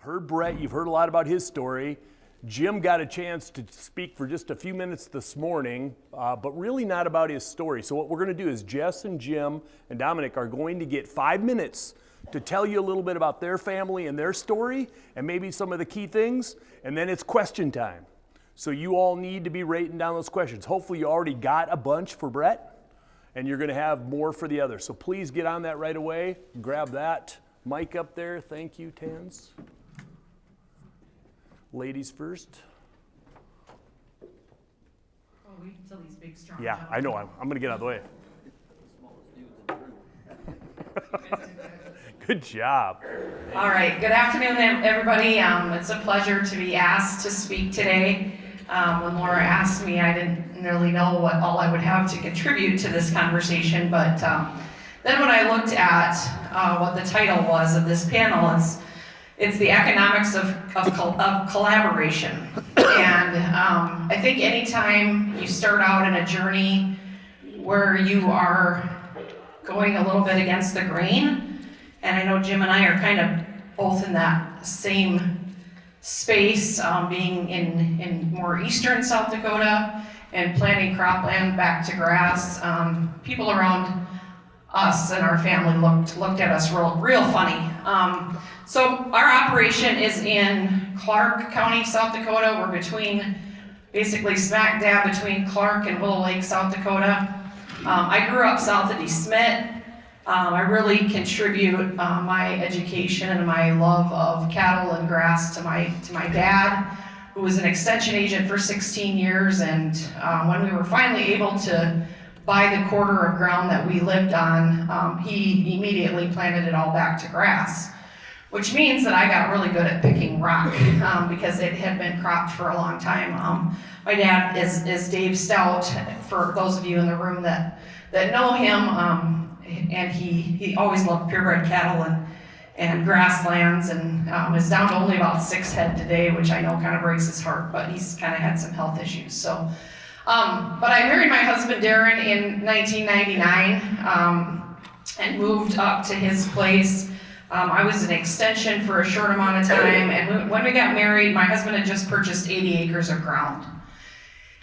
heard Brett, you've heard a lot about his story. Jim got a chance to speak for just a few minutes this morning, but really not about his story. So what we're going to do is Jess and Jim and Dominic are going to get 5 minutes to tell you a little bit about their family and their story and maybe some of the key things, and then it's question time. So you all need to be writing down those questions. Hopefully you already got a bunch for Brett, and you're going to have more for the others. So please get on that right away. Grab that mic up there. Thank you, Tans. Ladies first. Oh, wait until these big strong. Yeah, I know. I'm going to get out of the way. Good job. All right. Good afternoon, everybody. It's a pleasure to be asked to speak today. When Laura asked me, I didn't really know what all I would have to contribute to this conversation, but then when I looked at what the title was of this panel, it's the economics of collaboration. And I think anytime you start out in a journey where you are going a little bit against the grain, and I know Jim and I are kind of both in that same space, being in more eastern South Dakota and planting cropland back to grass. People around us and our family looked at us real funny. So our operation is in Clark County, South Dakota. We're basically smack dab between Clark and Willow Lake, South Dakota. I grew up south of DeSmet. I really contribute my education and my love of cattle and grass to my dad, who was an extension agent for 16 years. And when we were finally able to buy the quarter of ground that we lived on, he immediately planted it all back to grass, which means that I got really good at picking rock because it had been cropped for a long time. My dad is Dave Stout, for those of you in the room that know him, and he always loved purebred cattle and grasslands, and is down to only about 6 head today, which I know kind of breaks his heart, but he's kind of had some health issues. So, but I married my husband Darren in 1999 and moved up to his place. I was an extension for a short amount of time, and when we got married, my husband had just purchased 80 acres of ground.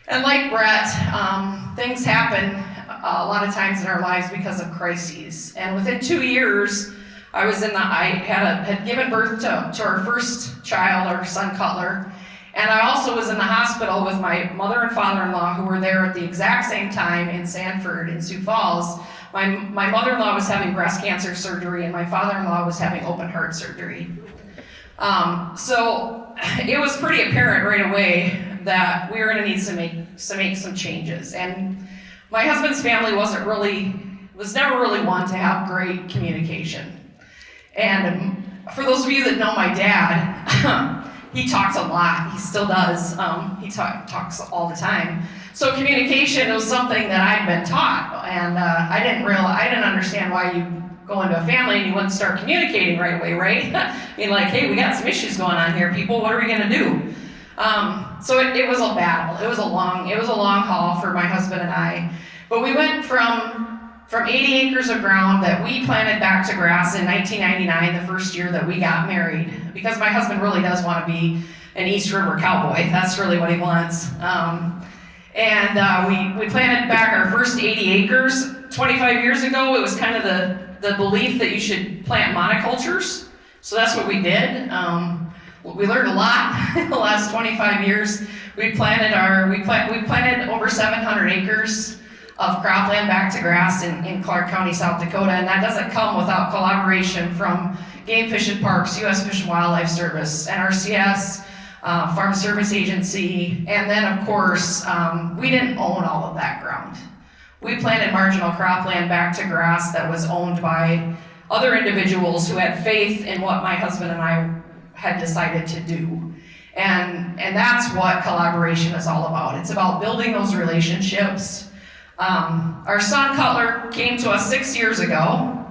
And like Brett, things happen a lot of times in our lives because of crises. And within 2 years, I had given birth to our first child, our son Cutler, and I also was in the hospital with my mother and father-in-law, who were there at the exact same time in Sanford in Sioux Falls. My mother-in-law was having breast cancer surgery, and my father-in-law was having open heart surgery. So it was pretty apparent right away that we were going to need to make some changes. And my husband's family was never really one to have great communication. And for those of you that know my dad, he talks a lot. He still does. He talks all the time. So communication was something that I'd been taught, and I didn't understand why you go into a family and you wouldn't start communicating right away, right? I mean, like, hey, we got some issues going on here, people. What are we going to do? So it was a battle. It was a long haul for my husband and I. But we went from 80 acres of ground that we planted back to grass in 1999, the first year that we got married, because my husband really does want to be an East River cowboy. That's really what he wants. We planted back our first 80 acres. 25 years ago, it was kind of the belief that you should plant monocultures. So that's what we did. We learned a lot in the last 25 years. We planted over 700 acres of cropland back to grass in Clark County, South Dakota, and that doesn't come without collaboration from Game Fish and Parks, U.S. Fish and Wildlife Service, NRCS, Farm Service Agency, and then of course, we didn't own all of that ground. We planted marginal cropland back to grass that was owned by other individuals who had faith in what my husband and I had decided to do. And that's what collaboration is all about. It's about building those relationships. Our son Cutler came to us 6 years ago,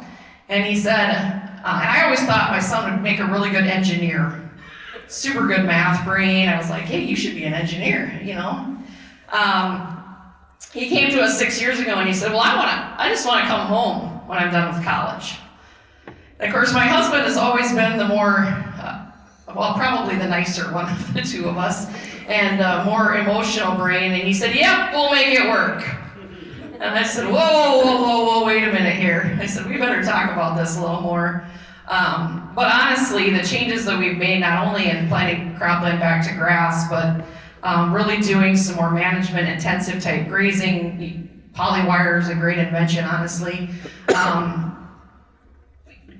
and he said, and I always thought my son would make a really good engineer. Super good math brain. I was like, hey, you should be an engineer, you know? He came to us 6 years ago and he said, well, I just want to come home when I'm done with college. And of course, my husband has always been the more well, probably the nicer one of the two of us, and more emotional brain, and he said, "Yep, we'll make it work." And I said, whoa, wait a minute here. I said, we better talk about this a little more. But honestly, the changes that we've made, not only in planting cropland back to grass, but really doing some more management intensive type grazing. Polywire is a great invention, honestly.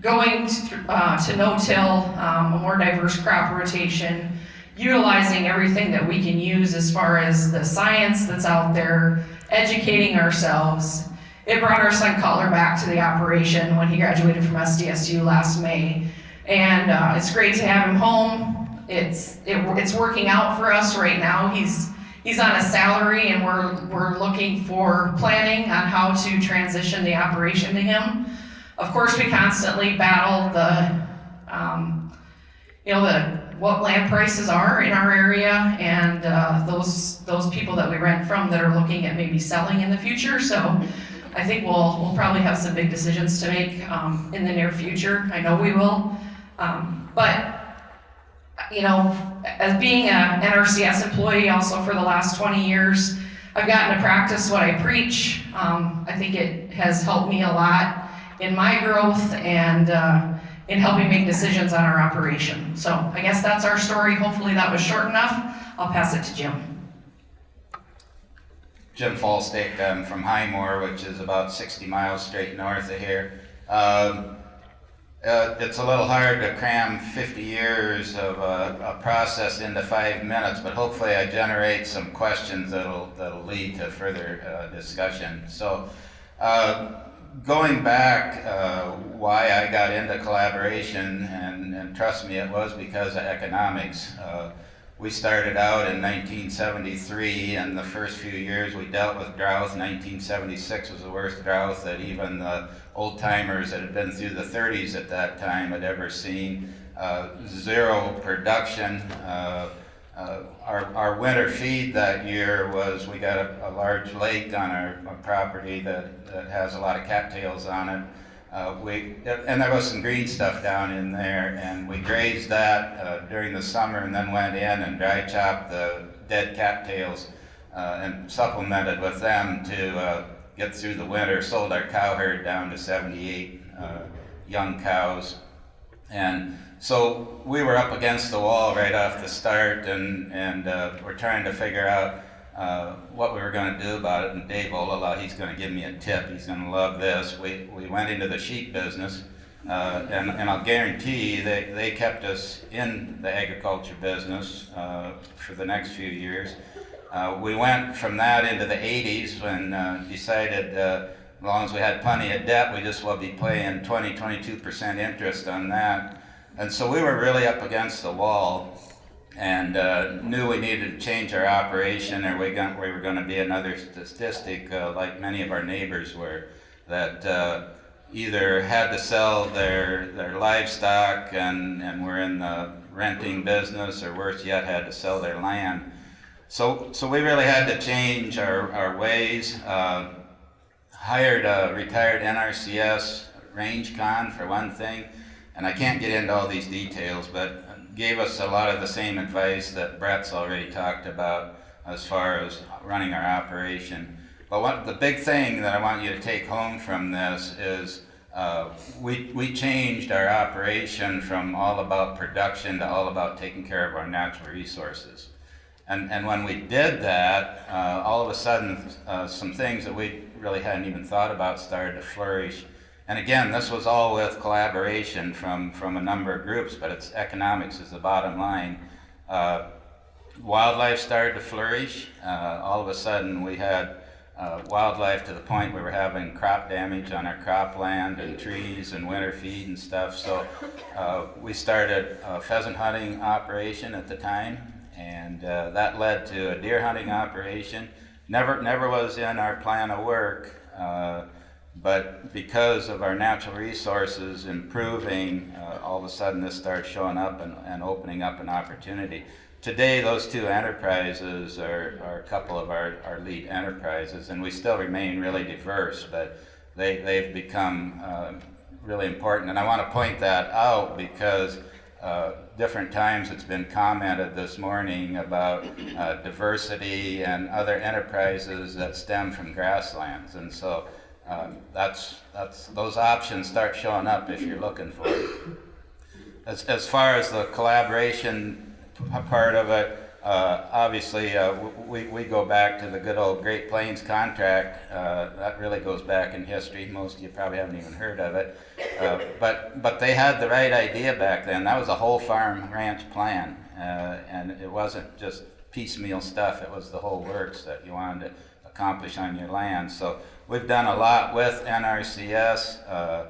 Going to no-till, a more diverse crop rotation, utilizing everything that we can use as far as the science that's out there, educating ourselves. It brought our son Cutler back to the operation when he graduated from SDSU last May. And it's great to have him home. It's working out for us right now. He's on a salary, and we're looking for planning on how to transition the operation to him. Of course, we constantly battle what land prices are in our area, and those people that we rent from that are looking at maybe selling in the future. So I think we'll probably have some big decisions to make in the near future. I know we will. But as being an NRCS employee also for the last 20 years, I've gotten to practice what I preach. I think it has helped me a lot in my growth and in helping make decisions on our operation. So I guess that's our story. Hopefully that was short enough. I'll pass it to Jim. Jim Faulstich. I'm from Highmore, which is about 60 miles straight north of here. It's a little hard to cram 50 years of a process into 5 minutes, but hopefully I generate some questions that'll lead to further discussion. So going back, why I got into collaboration, and trust me, it was because of economics. We started out in 1973, and the first few years we dealt with drought. 1976 was the worst drought that even the old-timers that had been through the 30s at that time had ever seen. Zero production. Our winter feed that year was, we got a large lake on our property that has a lot of cattails on it. And there was some green stuff down in there, and we grazed that during the summer, and then went in and dry chopped the dead cattails and supplemented with them to get through the winter. Sold our cow herd down to 78 young cows. And so we were up against the wall right off the start, and we're trying to figure out what we were going to do about it. And Dave Olala, he's going to give me a tip. He's going to love this. We went into the sheep business, and I'll guarantee they kept us in the agriculture business for the next few years. We went from that into the 80s when decided as long as we had plenty of debt, we just will be paying 22% interest on that. And so we were really up against the wall, and knew we needed to change our operation, or we were going to be another statistic like many of our neighbors were, that either had to sell their livestock and were in the renting business, or worse yet, had to sell their land. So we really had to change our ways. Hired a retired NRCS range con for one thing, and I can't get into all these details, but gave us a lot of the same advice that Brett's already talked about as far as running our operation. But the big thing that I want you to take home from this is we changed our operation from all about production to all about taking care of our natural resources. And when we did that, all of a sudden some things that we really hadn't even thought about started to flourish. And again, this was all with collaboration from a number of groups, but it's economics is the bottom line. Wildlife started to flourish. All of a sudden we had wildlife to the point we were having crop damage on our cropland and trees and winter feed and stuff. So we started a pheasant hunting operation at the time, and that led to a deer hunting operation. Never was in our plan of work. But because of our natural resources improving, all of a sudden this starts showing up and opening up an opportunity. Today, those two enterprises are a couple of our lead enterprises, and we still remain really diverse, but they've become really important. And I want to point that out because different times it's been commented this morning about diversity and other enterprises that stem from grasslands. And so that's those options start showing up if you're looking for it. As far as the collaboration part of it, obviously we go back to the good old Great Plains contract. That really goes back in history. Most of you probably haven't even heard of it. But they had the right idea back then. That was a whole farm ranch plan. And it wasn't just piecemeal stuff. It was the whole works that you wanted to accomplish on your land. So we've done a lot with NRCS,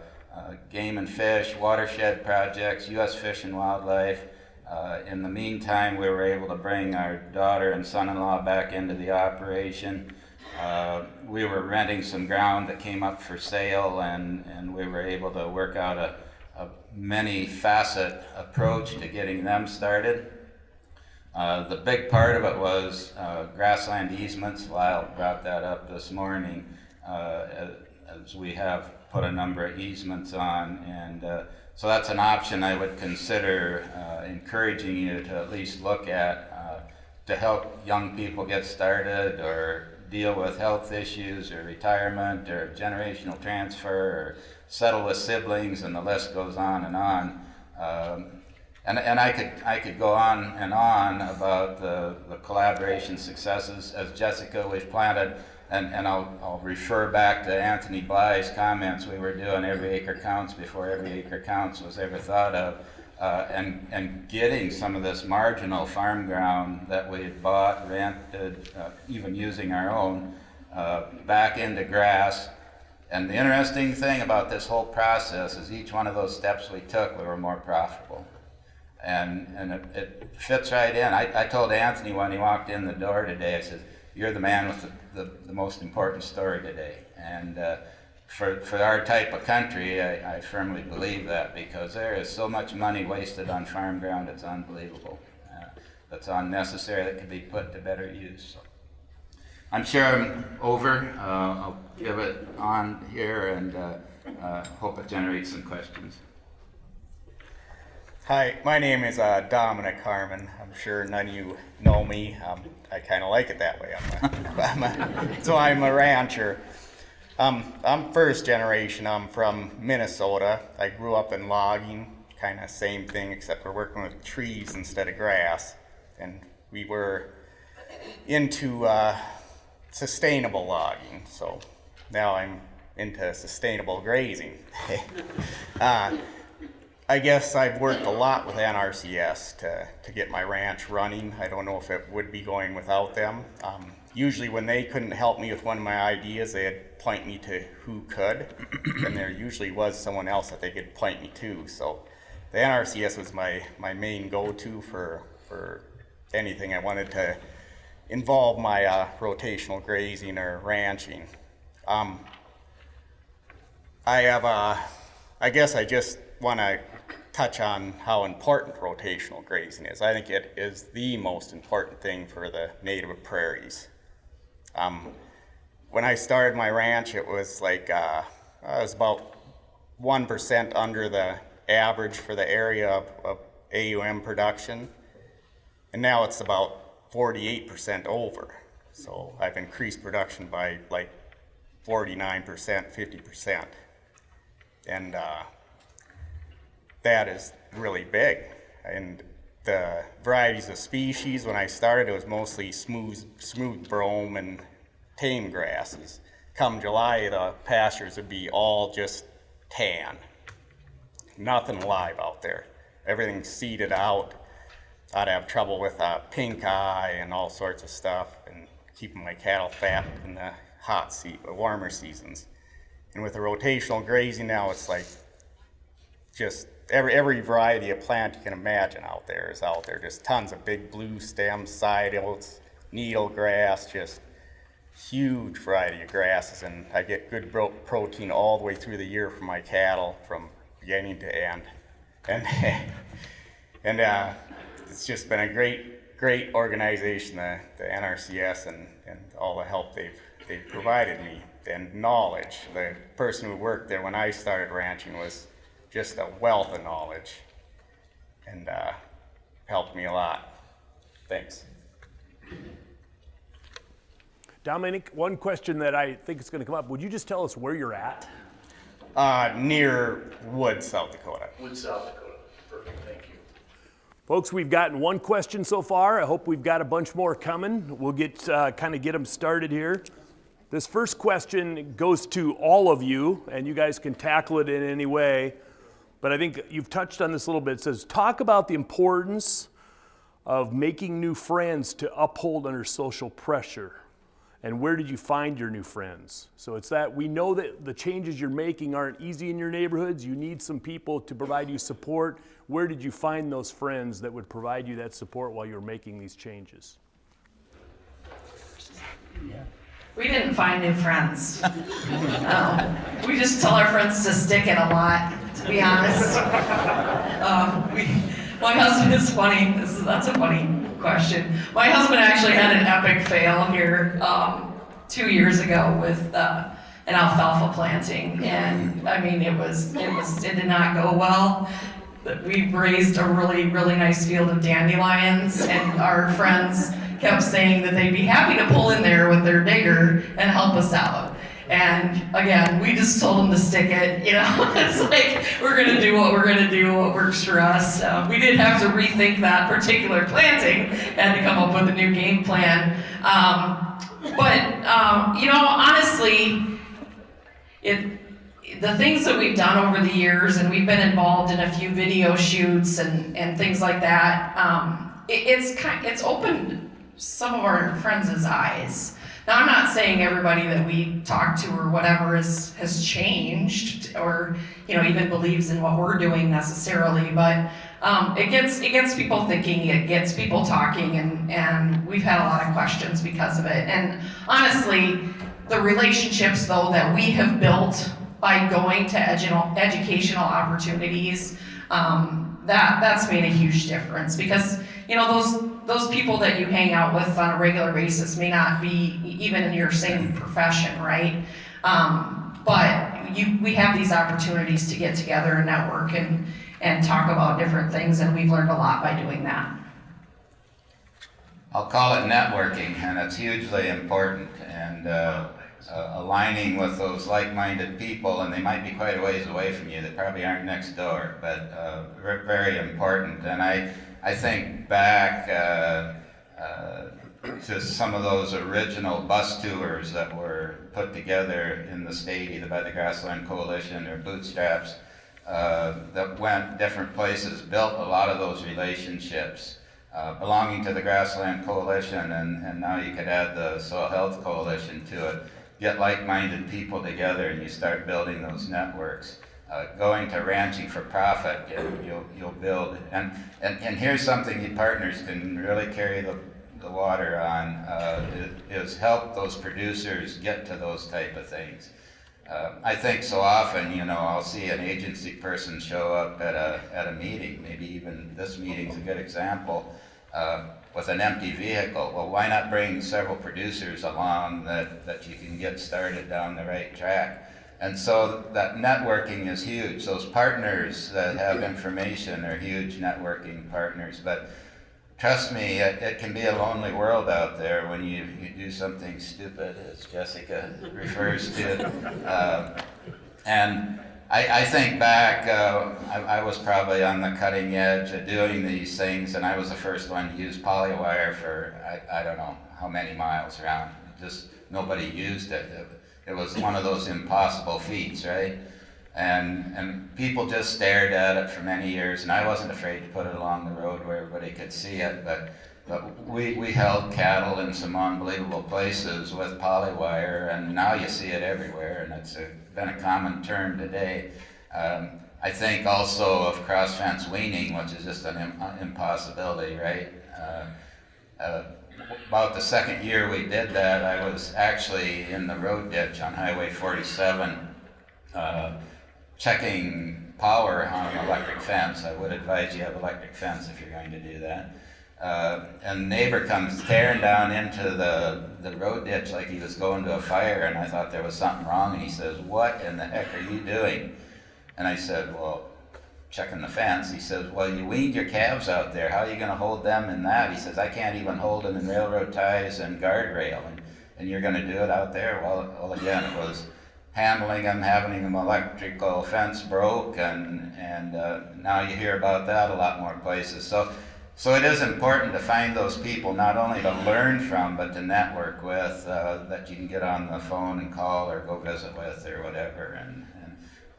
game and fish, watershed projects, U.S. Fish and Wildlife. In the meantime, we were able to bring our daughter and son-in-law back into the operation. We were renting some ground that came up for sale, and we were able to work out a many-facet approach to getting them started. The big part of it was grassland easements. Lyle brought that up this morning, as we have put a number of easements on, and so that's an option I would consider encouraging you to at least look at to help young people get started or deal with health issues or retirement or generational transfer or settle with siblings, and the list goes on and on. And I could go on and on about the collaboration successes. As Jessica, we've planted, and I'll refer back to Anthony Bly's comments. We were doing every acre counts before every acre counts was ever thought of, and getting some of this marginal farm ground that we had bought, rented, even using our own, back into grass. And the interesting thing about this whole process is each one of those steps we took, we were more profitable. And it fits right in. I told Anthony when he walked in the door today, I said, "You're the man with the most important story today." And for our type of country, I firmly believe that, because there is so much money wasted on farm ground, it's unbelievable. That's unnecessary, that could be put to better use. So I'm sure I'm over. I'll give it on here and hope it generates some questions. Hi, my name is Dominic Harmon. I'm sure none of you know me. I kind of like it that way. So I'm a rancher. I'm first generation. I'm from Minnesota. I grew up in logging, kind of same thing, except we're working with trees instead of grass. And we were into sustainable logging, so now I'm into sustainable grazing. I guess I've worked a lot with NRCS to get my ranch running. I don't know if it would be going without them. Usually when they couldn't help me with one of my ideas, they'd point me to who could, and there usually was someone else that they could point me to. So the NRCS was my main go-to for anything I wanted to involve my rotational grazing or ranching. I guess I just want to touch on how important rotational grazing is. I think it is the most important thing for the native prairies. When I started my ranch, it was like I was about 1% under the average for the area of AUM production, and now it's about 48% over. So I've increased production by like 49%, 50%, and that is really big. And the varieties of species, when I started, it was mostly smooth brome and tame grasses. Come July, the pastures would be all just tan. Nothing live out there. Everything's seeded out. I'd have trouble with pink eye and all sorts of stuff, and keeping my cattle fat in the warmer seasons. And with the rotational grazing now, it's like just every variety of plant you can imagine out there is out there. Just tons of big blue stems, side oats, needle grass, just huge variety of grasses, and I get good protein all the way through the year from my cattle, from beginning to end. And it's just been a great organization, the NRCS, and all the help they've provided me, and knowledge. The person who worked there when I started ranching was just a wealth of knowledge. and helped me a lot. Thanks. Dominic, one question that I think is going to come up. Would you just tell us where you're at? Near Wood, South Dakota. Wood, South Dakota. Perfect, thank you. Folks, we've gotten one question so far. I hope we've got a bunch more coming. We'll get them started here. This first question goes to all of you, and you guys can tackle it in any way. But I think you've touched on this a little bit. It says, talk about the importance of making new friends to uphold under social pressure. And where did you find your new friends? So it's that we know that the changes you're making aren't easy in your neighborhoods. You need some people to provide you support. Where did you find those friends that would provide you that support while you're making these changes? We didn't find new friends. We just tell our friends to stick it a lot, to be honest. My husband is funny. That's a funny question. My husband actually had an epic fail here 2 years ago with an alfalfa planting, and I mean it did not go well. We raised a really nice field of dandelions, and our friends kept saying that they'd be happy to pull in there with their digger and help us out. And again, we just told them to stick it, it's like, we're gonna do what works for us. We did have to rethink that particular planting, had to come up with a new game plan. Honestly, the things that we've done over the years, and we've been involved in a few video shoots and things like that, it's opened some of our friends' eyes. Now, I'm not saying everybody that we talk to or whatever has changed or even believes in what we're doing necessarily, but it gets people thinking, it gets people talking, and we've had a lot of questions because of it. And honestly, the relationships though that we have built by going to educational opportunities, that's made a huge difference, because those people that you hang out with on a regular basis may not be even in your same profession, right? But we have these opportunities to get together and network and talk about different things, and we've learned a lot by doing that. I'll call it networking, and it's hugely important, and aligning with those like-minded people, and they might be quite a ways away from you. They probably aren't next door, but very important. And I think back to some of those original bus tours that were put together in the state, either by the Grassland Coalition or Bootstraps, that went different places, built a lot of those relationships belonging to the Grassland Coalition, and now you could add the Soil Health Coalition to it. Get like-minded people together and you start building those networks. Going to ranching for profit, you'll build, and here's something you partners can really carry the water on, is help those producers get to those type of things. I think so often, I'll see an agency person show up at a meeting, maybe even this meeting's a good example, with an empty vehicle. Well, why not bring several producers along that you can get started down the right track? And so that networking is huge. Those partners that have information are huge networking partners. But trust me, it can be a lonely world out there when you do something stupid, as Jessica refers to. And I think back, I was probably on the cutting edge of doing these things, and I was the first one to use polywire for I don't know how many miles around. Just nobody used it. It was one of those impossible feats, right? And people just stared at it for many years, and I wasn't afraid to put it along the road where everybody could see it, but we held cattle in some unbelievable places with polywire, and now you see it everywhere, and it's been a common term today. I think also of cross-fence weaning, which is just an impossibility, right? About the second year we did that, I was actually in the road ditch on Highway 47 checking power on an electric fence. I would advise you have electric fence if you're going to do that. And the neighbor comes tearing down into the road ditch like he was going to a fire, and I thought there was something wrong, and he says, "What in the heck are you doing?" And I said, "Well, checking the fence. He says, well, you weaned your calves out there. How are you going to hold them in that? He says, I can't even hold them in railroad ties and guardrail. And you're going to do it out there? Well, again, it was handling them, having them electrical fence broke, and now you hear about that a lot more places. So it is important to find those people, not only to learn from, but to network with, that you can get on the phone and call or go visit with or whatever. And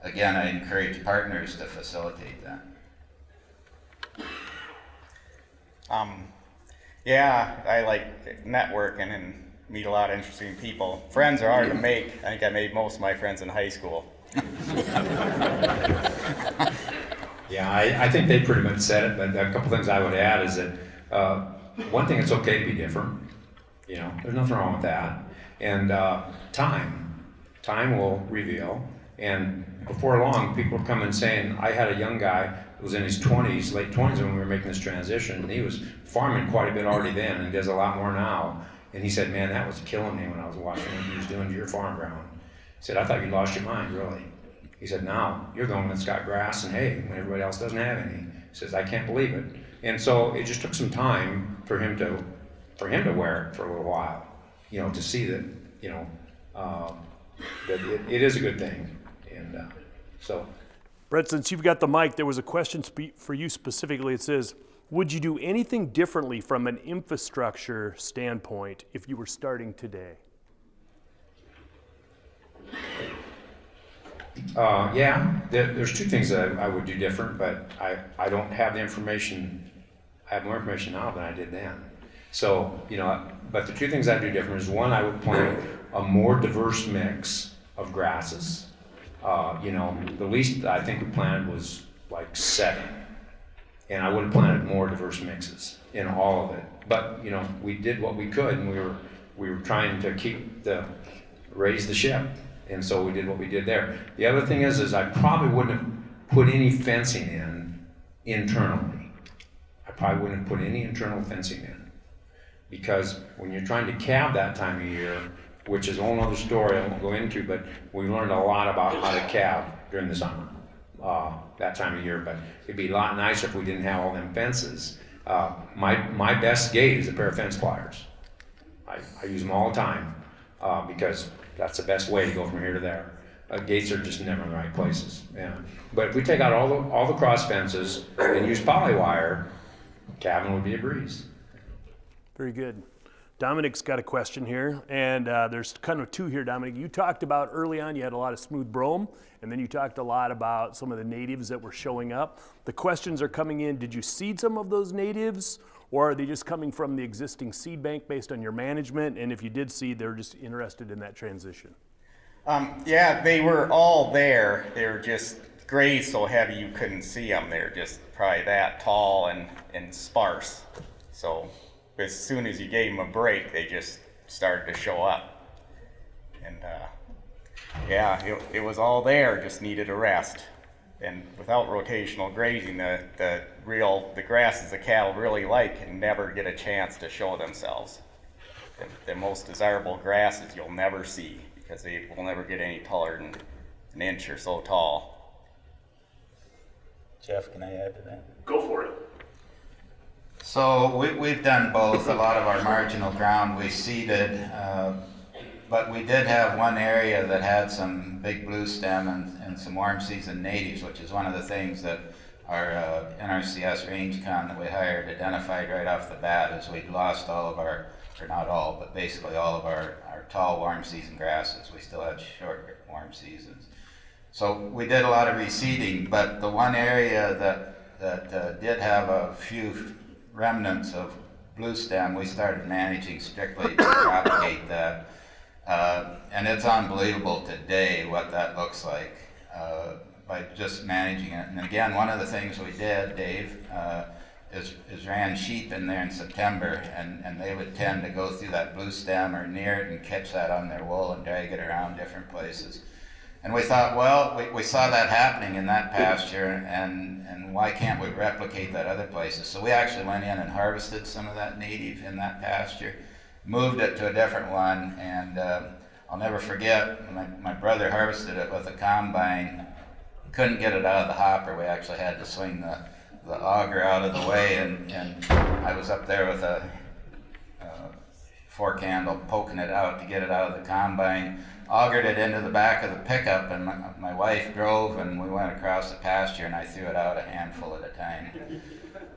again, I encourage partners to facilitate that. Yeah, I like networking and meet a lot of interesting people. Friends are hard to make. I think I made most of my friends in high school. Yeah, I think they pretty much said it, but a couple things I would add is that one thing, it's okay to be different. You know, there's nothing wrong with that. And time will reveal. And before long, people are coming saying, I had a young guy who was in his 20s, late 20s when we were making this transition, and he was farming quite a bit already then, and he does a lot more now. And he said, man, that was killing me when I was watching what he was doing to your farm ground. He said, I thought you lost your mind, really. He said, now you're the one that's got grass and hay when everybody else doesn't have any. He says, I can't believe it. And so it just took some time for him to wear it for a little while, you know, to see that, you know, that it is a good thing. And so. Brett, since you've got the mic, there was a question for you specifically. It says, would you do anything differently from an infrastructure standpoint if you were starting today? Yeah, there's two things that I would do different, but I don't have the information. I have more information now than I did then. So, you know, but the two things I do different is, one, I would plant a more diverse mix of grasses. You know, the least I think we planted was like 7. And I would have planted more diverse mixes in all of it. But, you know, we did what we could, and we were trying to raise the ship. And so we did what we did there. The other thing is I probably wouldn't have put any fencing in internally. I probably wouldn't have put any internal fencing in. Because when you're trying to calve that time of year, which is a whole other story I won't go into, but we learned a lot about how to calve during the summer, that time of year. But it'd be a lot nicer if we didn't have all them fences. My best gate is a pair of fence pliers. I use them all the time because that's the best way to go from here to there. Gates are just never in the right places. Yeah. But if we take out all the cross fences and use poly wire, calving would be a breeze. Very good. Dominic's got a question here, and there's kind of two here, Dominic. You talked about early on, you had a lot of smooth brome, and then you talked a lot about some of the natives that were showing up. The questions are coming in, did you seed some of those natives, or are they just coming from the existing seed bank based on your management? And if you did seed, they're just interested in that transition. Yeah, they were all there. They were just grazed so heavy you couldn't see them. They're just probably that tall and sparse. So as soon as you gave them a break, they just started to show up. And yeah, it was all there, just needed a rest. And without rotational grazing, the grasses the cattle really like can never get a chance to show themselves. The most desirable grasses you'll never see because they will never get any taller than an inch or so tall. Jeff, can I add to that? Go for it. So we've done both. A lot of our marginal ground we seeded, but we did have one area that had some big blue stem and some warm season natives, which is one of the things that our NRCS range con that we hired identified right off the bat, is we'd lost all of our, or not all, but basically all of our tall warm season grasses. We still had short warm seasons. So we did a lot of reseeding, but the one area that did have a few remnants of blue stem, we started managing strictly to propagate that. And it's unbelievable today what that looks like by just managing it. And again, one of the things we did, Dave, is ran sheep in there in September, and they would tend to go through that blue stem or near it and catch that on their wool and drag it around different places. And we thought, well, we saw that happening in that pasture, and why can't we replicate that other places? So we actually went in and harvested some of that native in that pasture, moved it to a different one, and I'll never forget, my brother harvested it with a combine couldn't get it out of the hopper. We actually had to swing the auger out of the way, and I was up there with a fork handle poking it out to get it out of the combine, augered it into the back of the pickup, and my wife drove, and we went across the pasture, and I threw it out a handful at a time.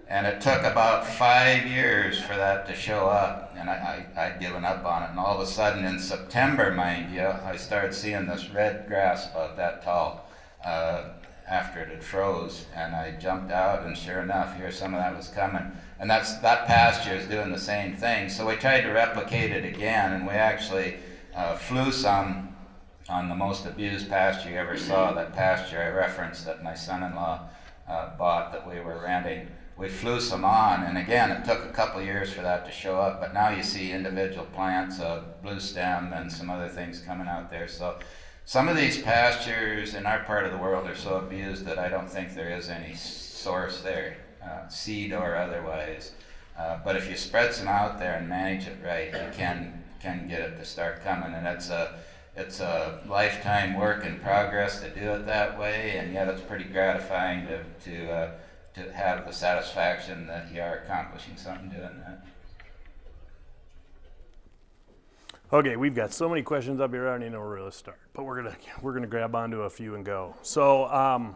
And it took about 5 years for that to show up, and I'd given up on it. And all of a sudden, in September, mind you, I started seeing this red grass about that tall after it had froze. And I jumped out, and sure enough, here some of that was coming. And that pasture is doing the same thing. So we tried to replicate it again, and we actually flew some on the most abused pasture you ever saw, that pasture I referenced that my son-in-law bought that we were renting. We flew some on, and again, it took a couple years for that to show up, but now you see individual plants, blue stem, and some other things coming out there. So some of these pastures in our part of the world are so abused that I don't think there is any source there, seed or otherwise. But if you spread some out there and manage it right, you can get it to start coming, and it's a lifetime work in progress to do it that way, and yet it's pretty gratifying to have the satisfaction that you are accomplishing something doing that. Okay, we've got so many questions up here, I don't even know where to start, but we're gonna grab onto a few and go. So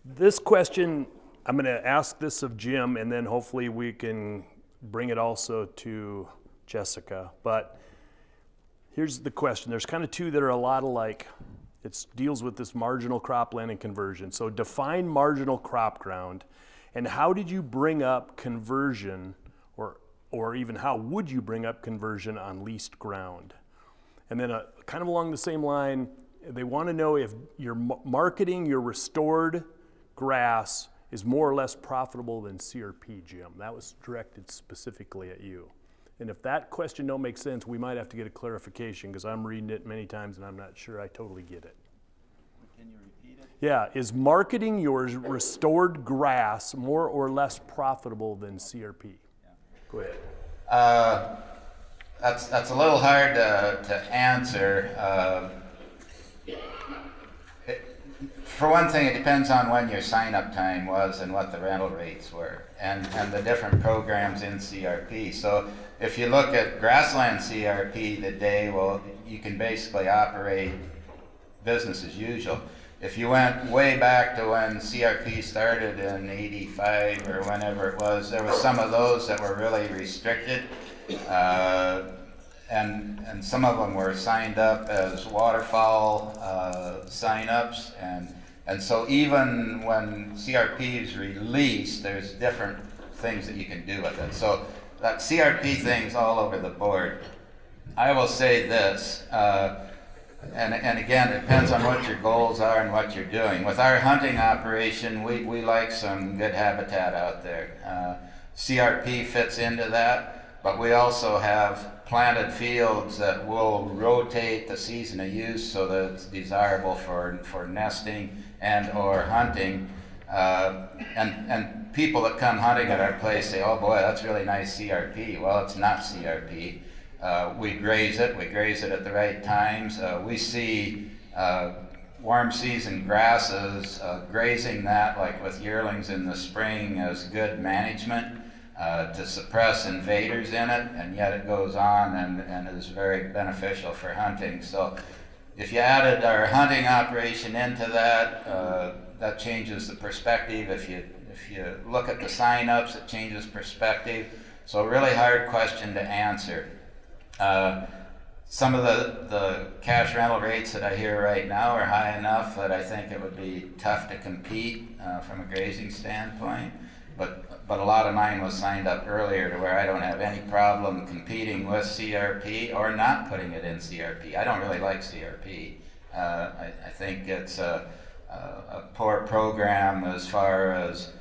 this question, I'm gonna ask this of Jim, and then hopefully we can bring it also to Jessica. But here's the question. There's kind of two that are a lot alike. It deals with this marginal cropland and conversion. So define marginal crop ground, and how did you bring up conversion, or even how would you bring up conversion on leased ground? And then kind of along the same line, they want to know if you're marketing your restored grass is more or less profitable than CRP, Jim. That was directed specifically at you. And if that question don't make sense, we might have to get a clarification, because I'm reading it many times and I'm not sure I totally get it. Can you repeat it? Yeah, is marketing your restored grass more or less profitable than CRP? Yeah. Go ahead. That's a little hard to answer. For one thing, it depends on when your sign-up time was and what the rental rates were, and the different programs in CRP. So if you look at Grasslands CRP today, well, you can basically operate business as usual. If you went way back to when CRP started in '85 or whenever it was, there was some of those that were really restricted, and some of them were signed up as waterfowl sign-ups, and so even when CRP is released, there's different things that you can do with it. So that CRP thing's all over the board. I will say this, and again, it depends on what your goals are and what you're doing. With our hunting operation, we like some good habitat out there. CRP fits into that, but we also have planted fields that will rotate the season of use so that it's desirable for nesting and or hunting. And people that come hunting at our place say, oh boy, that's really nice CRP. Well, it's not CRP. We graze it at the right times. We see warm season grasses, grazing that like with yearlings in the spring as good management to suppress invaders in it, and yet it goes on and is very beneficial for hunting. So if you added our hunting operation into that, that changes the perspective. If you look at the sign-ups, it changes perspective. So a really hard question to answer. Some of the cash rental rates that I hear right now are high enough that I think it would be tough to compete from a grazing standpoint. But a lot of mine was signed up earlier to where I don't have any problem competing with CRP or not putting it in CRP. I don't really like CRP. I think it's a poor program as far as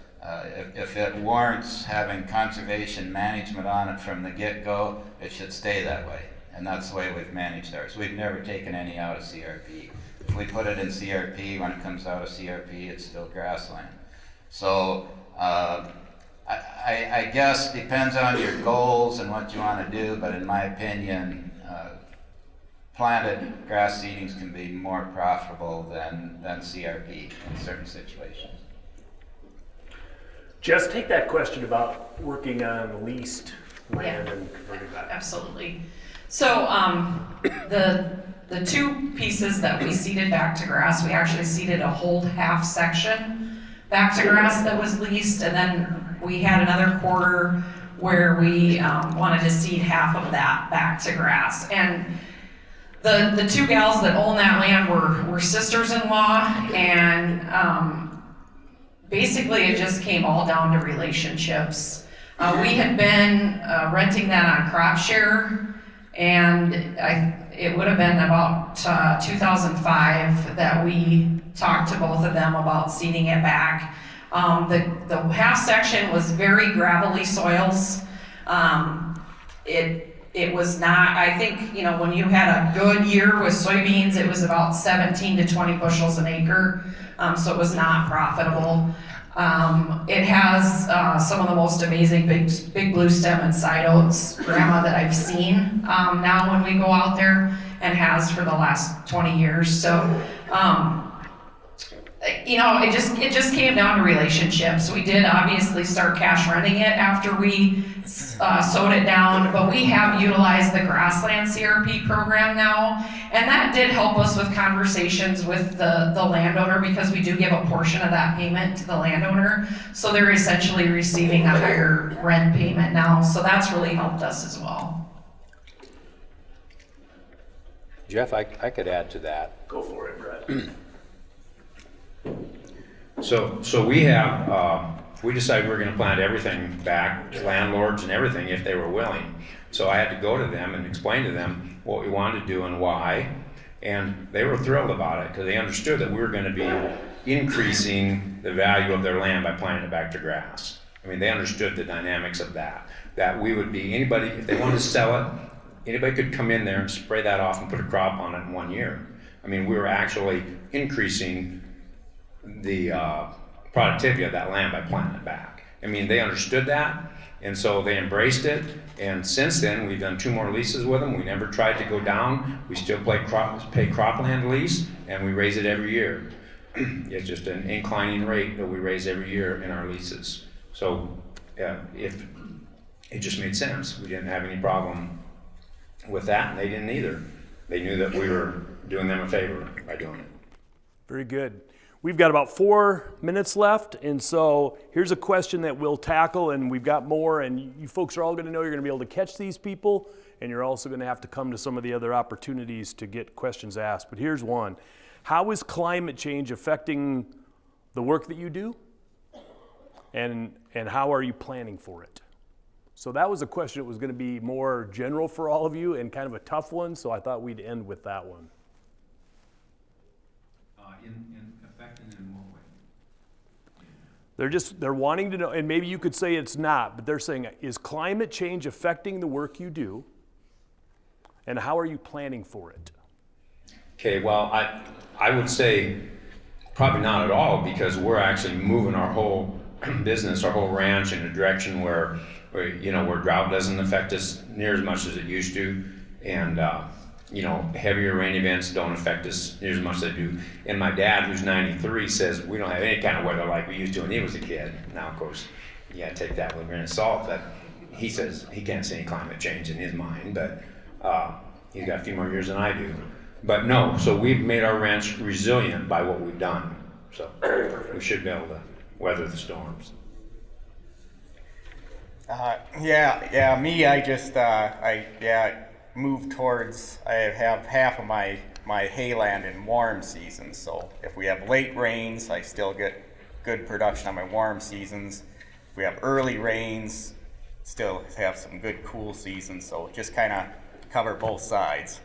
if it warrants having conservation management on it from the get-go, it should stay that way. And that's the way we've managed ours. We've never taken any out of CRP. If we put it in CRP, when it comes out of CRP, it's still grassland. So I guess depends on your goals and what you want to do, but in my opinion, planted grass seedings can be more profitable than CRP in certain situations. Jess, take that question about working on leased land Yeah. and converting that. Absolutely. So the two pieces that we seeded back to grass, we actually seeded a whole half section back to grass that was leased, and then we had another quarter where we wanted to seed half of that back to grass. And the two gals that own that land were sisters-in-law, and basically it just came all down to relationships. We had been renting that on crop share, and it would have been about 2005 that we talked to both of them about seeding it back. The half section was very gravelly soils. It was not, I think, when you had a good year with soybeans, it was about 17 to 20 bushels an acre, so it was not profitable. It has some of the most amazing big blue stem and side oats, Grandma, that I've seen now when we go out there, and has for the last 20 years. So, it just came down to relationships. We did obviously start cash renting it after we sowed it down, but we have utilized the Grasslands CRP program now, and that did help us with conversations with the landowner, because we do give a portion of that payment to the landowner, so they're essentially receiving a higher rent payment now, so that's really helped us as well. Jeff, I could add to that. Go for it, Brett. So we have, we decided we were gonna plant everything back, landlords and everything, if they were willing. So I had to go to them and explain to them what we wanted to do and why. And they were thrilled about it, because they understood that we were gonna be increasing the value of their land by planting it back to grass. I mean, they understood the dynamics of that we would be, anybody, if they wanted to sell it, anybody could come in there and spray that off and put a crop on it in 1 year. I mean, we were actually increasing the productivity of that land by planting it back. I mean, they understood that, and so they embraced it. And since then, we've done 2 more leases with them. We never tried to go down. We still pay cropland lease, and we raise it every year. It's just an inclining rate that we raise every year in our leases. So if it just made sense, we didn't have any problem with that, and they didn't either. They knew that we were doing them a favor by doing it. Very good. We've got about 4 minutes left, and so here's a question that we'll tackle, and we've got more, and you folks are all going to know you're going to be able to catch these people, and you're also going to have to come to some of the other opportunities to get questions asked. But here's one. How is climate change affecting the work that you do, and how are you planning for it? So that was a question that was going to be more general for all of you and kind of a tough one, so I thought we'd end with that one. In what way? They're wanting to know, and maybe you could say it's not, but they're saying, is climate change affecting the work you do, and how are you planning for it? Okay, well, I would say probably not at all, because we're actually moving our whole business, our whole ranch in a direction where drought doesn't affect us near as much as it used to, and heavier rain events don't affect us near as much as they do. And my dad, who's 93, says we don't have any kind of weather like we used to when he was a kid. Now, of course, you gotta take that with a grain of salt, but he says he can't see any climate change in his mind, but he's got a few more years than I do. But no, so we've made our ranch resilient by what we've done. So we should be able to weather the storms. Me, I just, moved towards, I have half of my hayland in warm seasons, so if we have late rains, I still get good production on my warm seasons. If we have early rains, still have some good cool seasons, so just kind of cover both sides.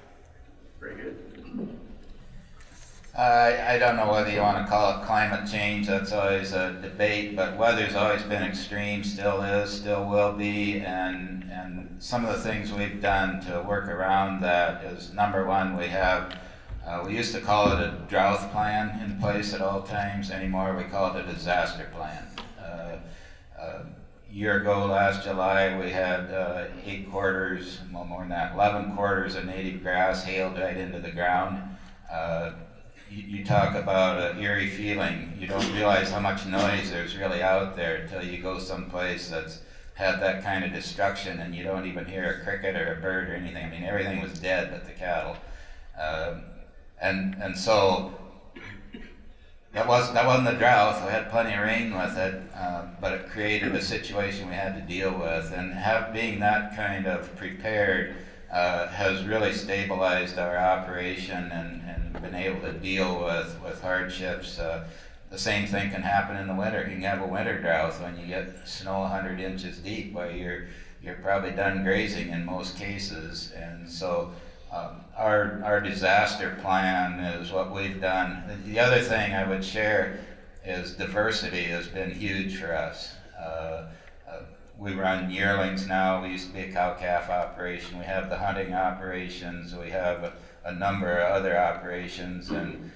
Very good. I don't know whether you want to call it climate change, that's always a debate, but weather's always been extreme, still is, still will be, and some of the things we've done to work around that is, number one, we used to call it a drought plan in place at all times. Anymore we call it a disaster plan. year ago, last July, we had 8 quarters, well more than that, 11 quarters of native grass hailed right into the ground. You talk about an eerie feeling. You don't realize how much noise there's really out there until you go someplace that's had that kind of destruction, and you don't even hear a cricket or a bird or anything. I mean, everything was dead but the cattle. And so that wasn't the drought. We had plenty of rain with it, but it created a situation we had to deal with. And being that kind of prepared has really stabilized our operation and been able to deal with hardships. The same thing can happen in the winter. You can have a winter drought when you get snow 100 inches deep, where you're probably done grazing in most cases. And so our disaster plan is what we've done. The other thing I would share is diversity has been huge for us. We run yearlings now. We used to be a cow-calf operation. We have the hunting operations. We have a number of other operations, and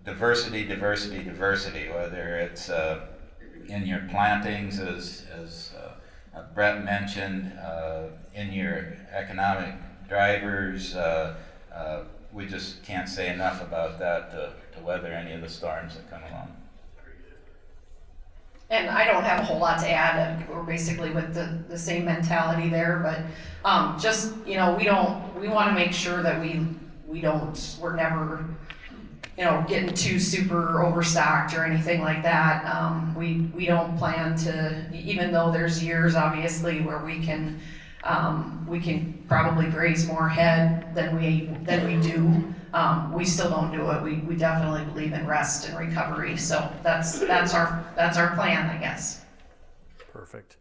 diversity, whether it's in your plantings, as Brett mentioned, in your economic drivers. We just can't say enough about that to weather any of the storms that come along. And I don't have a whole lot to add. We're basically with the same mentality there, but just, we want to make sure that we're never, getting too super overstocked or anything like that. We don't plan to, even though there's years obviously where we can probably graze more head than we do. We still don't do it. We definitely believe in rest and recovery. So that's our plan, I guess. Perfect.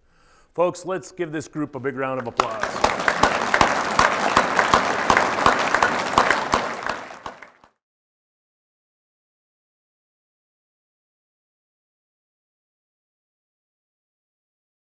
Folks, let's give this group a big round of applause.